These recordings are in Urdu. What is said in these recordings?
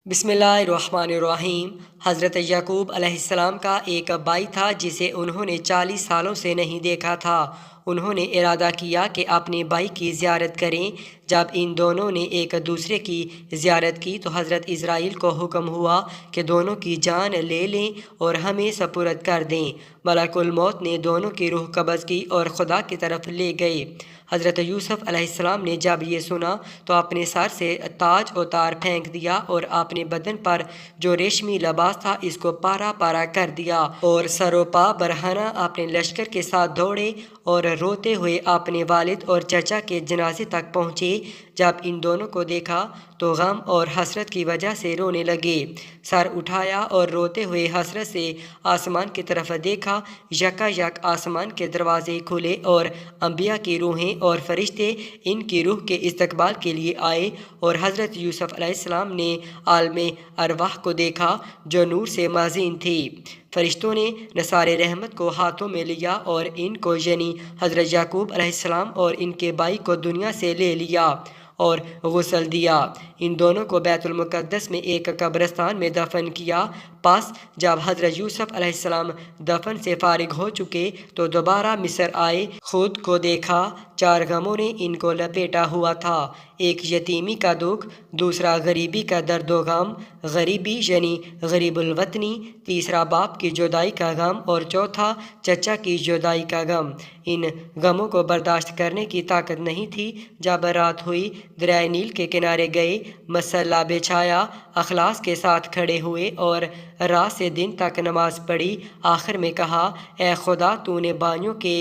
بسم اللہ الرحمن الرحیم۔ حضرت یعقوب علیہ السلام کا ایک بھائی تھا جسے انہوں نے 40 سالوں سے نہیں دیکھا تھا۔ انہوں نے ارادہ کیا کہ اپنے بھائی کی زیارت کریں۔ جب ان دونوں نے ایک دوسرے کی زیارت کی تو حضرت اسرائیل کو حکم ہوا کہ دونوں کی جان لے لیں اور ہمیں سپرد کر دیں۔ ملک الموت نے دونوں کی روح قبض کی اور خدا کی طرف لے گئے۔ حضرت یوسف علیہ السلام نے جب یہ سنا تو اپنے سر سے تاج اتار پھینک دیا اور اپنے بدن پر جو ریشمی لباس تھا اس کو پارا پارا کر دیا، اور سروپا برہنہ اپنے لشکر کے ساتھ دوڑے اور روتے ہوئے اپنے والد اور چچا کے جنازے تک پہنچے۔ جب ان دونوں کو دیکھا تو غم اور حسرت کی وجہ سے رونے لگے۔ سر اٹھایا اور روتے ہوئے حسرت سے آسمان کی طرف دیکھا۔ یکا یک آسمان کے دروازے کھلے اور انبیاء کی روحیں اور فرشتے ان کی روح کے استقبال کے لیے آئے، اور حضرت یوسف علیہ السلام نے عالم ارواح کو دیکھا جو نور سے مزین تھی۔ فرشتوں نے نثار رحمت کو ہاتھوں میں لیا اور ان کو یعنی حضرت یعقوب علیہ السلام اور ان کے بھائی کو دنیا سے لے لیا اور غسل دیا۔ ان دونوں کو بیت المقدس میں ایک قبرستان میں دفن کیا۔ پس جب حضرت یوسف علیہ السلام دفن سے فارغ ہو چکے تو دوبارہ مصر آئے۔ خود کو دیکھا، 4 غموں نے ان کو لپیٹا ہوا تھا، ایک یتیمی کا دکھ، دوسرا غریبی کا درد و غم، غریبی یعنی غریب الوطنی، تیسرا باپ کی جدائی کا غم، اور چوتھا چچا کی جدائی کا غم۔ ان غموں کو برداشت کرنے کی طاقت نہیں تھی۔ جب رات ہوئی دریائے نیل کے کنارے گئے، مصلی بچھایا، اخلاص کے ساتھ کھڑے ہوئے اور رات سے دن تک نماز پڑھی۔ آخر میں کہا، اے خدا، تو نے بھائیوں کے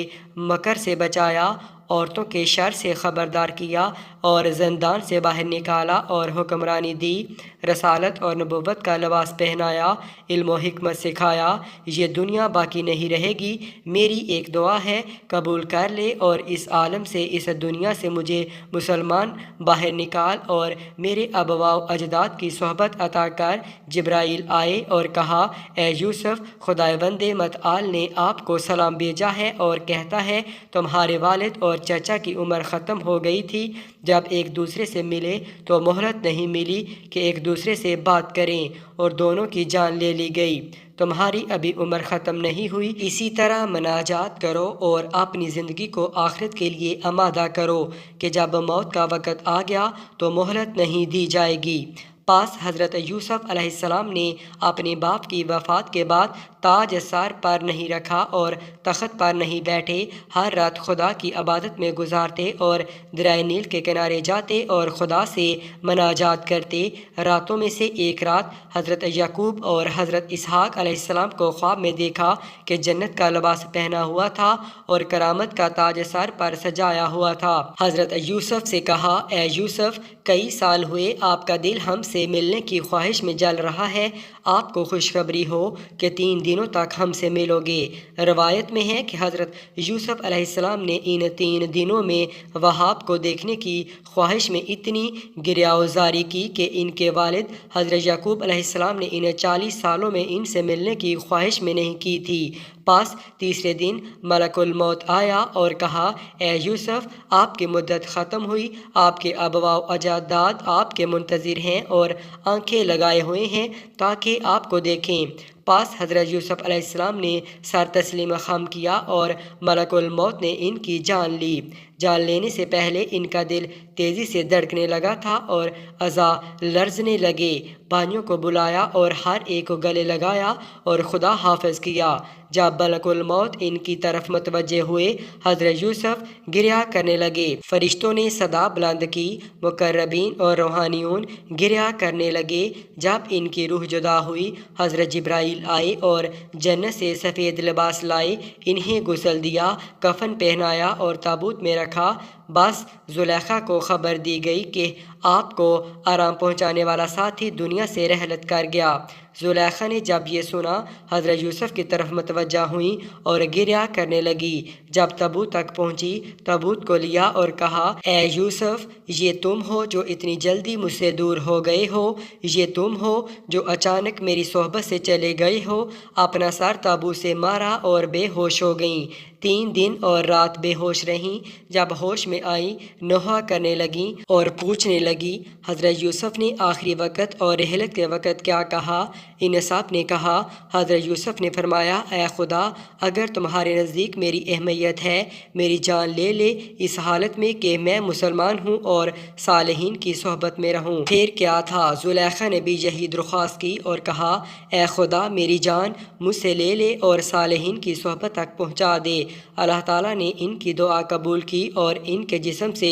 مکر سے بچایا، عورتوں کے شر سے خبردار کیا اور زندان سے باہر نکالا اور حکمرانی دی، رسالت اور نبوت کا لباس پہنایا، علم و حکمت سکھایا۔ یہ دنیا باقی نہیں رہے گی۔ میری ایک دعا ہے، قبول کر لے اور اس عالم سے، اس دنیا سے مجھے مسلمان باہر نکال اور میرے آباء و اجداد کی صحبت عطا کر۔ جبرائیل آئے اور کہا، اے یوسف، خداوند متعال نے آپ کو سلام بھیجا ہے اور کہتا ہے تمہارے والد اور چچا کی عمر ختم ہو گئی تھی۔ جب ایک دوسرے سے ملے تو مہلت نہیں ملی کہ ایک دوسرے سے بات کریں، اور دونوں کی جان لے لی گئی۔ تمہاری ابھی عمر ختم نہیں ہوئی، اسی طرح مناجات کرو اور اپنی زندگی کو آخرت کے لیے آمادہ کرو کہ جب موت کا وقت آ گیا تو مہلت نہیں دی جائے گی۔ پس حضرت یوسف علیہ السلام نے اپنے باپ کی وفات کے بعد تاج سر پر نہیں رکھا اور تخت پر نہیں بیٹھے۔ ہر رات خدا کی عبادت میں گزارتے اور دریائے نیل کے کنارے جاتے اور خدا سے مناجات کرتے۔ راتوں میں سے ایک رات حضرت یعقوب اور حضرت اسحاق علیہ السلام کو خواب میں دیکھا کہ جنت کا لباس پہنا ہوا تھا اور کرامت کا تاج سر پر سجایا ہوا تھا۔ حضرت یوسف سے کہا، اے یوسف، کئی سال ہوئے آپ کا دل ہم سے ملنے کی خواہش میں جل رہا ہے۔ آپ کو خوشخبری ہو کہ 3 دنوں تک ہم سے ملو گے۔ روایت میں ہے کہ حضرت یوسف علیہ السلام نے ان 3 دنوں میں وہاب کو دیکھنے کی خواہش میں اتنی گریہوزاری کی کہ ان کے والد حضرت یعقوب علیہ السلام نے ان 40 سالوں میں ان سے ملنے کی خواہش میں نہیں کی تھی۔ پس تیسرے دن ملک الموت آیا اور کہا، اے یوسف، آپ کی مدت ختم ہوئی، آپ کے آباء و اجداد آپ کے منتظر ہیں اور آنکھیں لگائے ہوئے ہیں تاکہ آپ کو دیکھیں۔ پس حضرت یوسف علیہ السلام نے سر تسلیم خم کیا اور ملک الموت نے ان کی جان لی۔ جان لینے سے پہلے ان کا دل تیزی سے دھڑکنے لگا تھا اور اعضاء لرزنے لگے۔ بھائیوں کو بلایا اور ہر ایک کو گلے لگایا اور خدا حافظ کیا۔ جب ملک الموت ان کی طرف متوجہ ہوئے، حضرت یوسف گریہ کرنے لگے۔ فرشتوں نے صدا بلند کی، مقربین اور روحانیون گریہ کرنے لگے۔ جب ان کی روح جدا ہوئی، حضرت جبرائیل آئے اور جنت سے سفید لباس لائے، انہیں غسل دیا، کفن پہنایا اور تابوت میں رکھا۔ بس زلیخا کو خبر دی گئی کہ آپ کو آرام پہنچانے والا ساتھی دنیا سے رحلت کر گیا۔ زلیخا نے جب یہ سنا، حضرت یوسف کی طرف متوجہ ہوئیں اور گریہ کرنے لگی۔ جب تابوت تک پہنچی، تابوت کو لیا اور کہا، اے یوسف، یہ تم ہو جو اتنی جلدی مجھ سے دور ہو گئے ہو؟ یہ تم ہو جو اچانک میری صحبت سے چلے گئے ہو؟ اپنا سر تابوت سے مارا اور بے ہوش ہو گئیں۔ 3 دن اور رات بے ہوش رہیں۔ جب ہوش میں آئیں نوحہ کرنے لگیں اور پوچھنے لگیں حضرت یوسف نے آخری وقت اور رحلت کے وقت کیا کہا؟ ان سب نے کہا۔ حضرت یوسف نے فرمایا اے خدا اگر تمہارے نزدیک میری اہمیت ہے میری جان لے لے اس حالت میں کہ میں مسلمان ہوں اور صالحین کی صحبت میں رہوں۔ پھر کیا تھا؟ زلیخا نے بھی یہی درخواست کی اور کہا اے خدا میری جان مجھ سے لے لے اور صالحین کی صحبت تک پہنچا دے۔ اللہ تعالیٰ نے ان کی دعا قبول کی اور ان کے جسم سے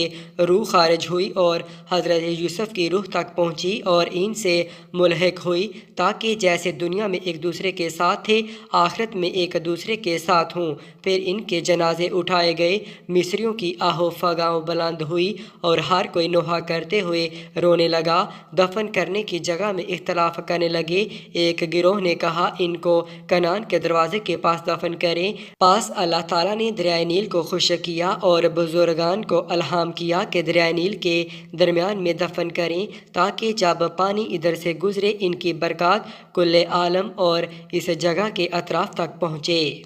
روح خارج ہوئی اور حضرت یوسف کی روح تک پہنچی اور ان سے ملحق ہوئی تاکہ جیسے دنیا میں ایک دوسرے کے ساتھ تھے آخرت میں ایک دوسرے کے ساتھ ہوں۔ پھر ان کے جنازے اٹھائے گئے، مصریوں کی آہ و فغاں بلند ہوئی اور ہر کوئی نوحہ کرتے ہوئے رونے لگا۔ دفن کرنے کی جگہ میں اختلاف کرنے لگے۔ ایک گروہ نے کہا ان کو کنعان کے دروازے کے پاس دفن کریں۔ پاس اللہ تعالیٰ نے دریائے نیل کو خشک کیا اور بزرگان کو الہام کیا کہ دریائے نیل کے درمیان میں دفن کریں تاکہ جب پانی ادھر سے گزرے ان کی برکات کل عالم اور اس جگہ کے اطراف تک پہنچے۔